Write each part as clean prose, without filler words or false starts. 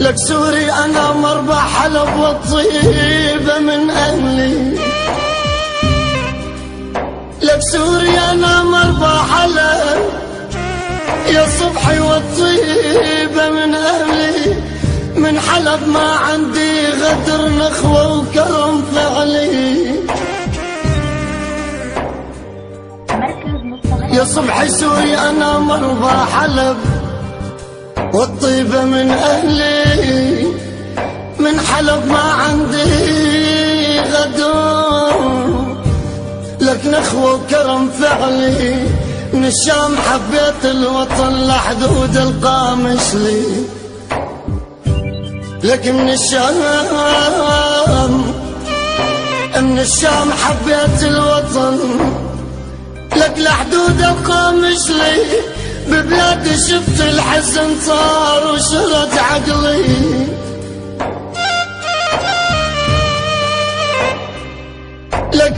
لك سوري أنا مربع حلب والطيبة من أهلي، لك سوري أنا مربع حلب يا صبحي والطيبة من أهلي، من حلب ما عندي غدر نخوة وكرم فعلي. يا صبحي سوري أنا مربع حلب والطيبة من أهلي، من حلب ما عندي غدر لك نخوة وكرم فعلي. من الشام حبيت الوطن لحدود القامش لي، لك من الشام حبيت الوطن لك لحدود القامش لي. ببلادي شفت الحزن صار وشرد عقلي، لك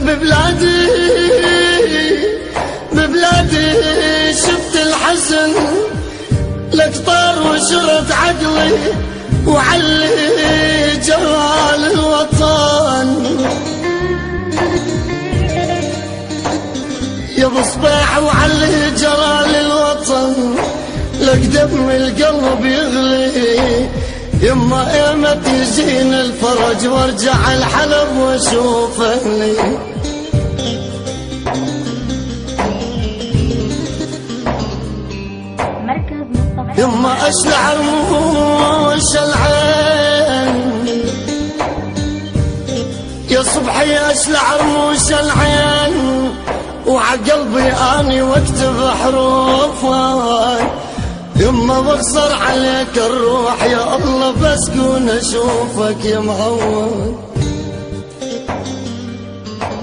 ببلادي شفت الحزن لك طار وشرد عقلي، وعلي جمال الوطن يا بصباح، وعلي جلال الوطن لك دم القلب يغلي. يما ايمت يجيني الفرج وارجع الحلب واشوف اهلي. يما اشلع رموش العين يا صبحي، اشلع رموش العين وعقلبي اني واكتب حروفك. يما بخسر عليك الروح يا الله بسكون اشوفك يا معود.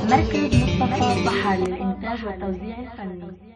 مركز مصطفى الضحى للإنتاج والتوزيع الفني.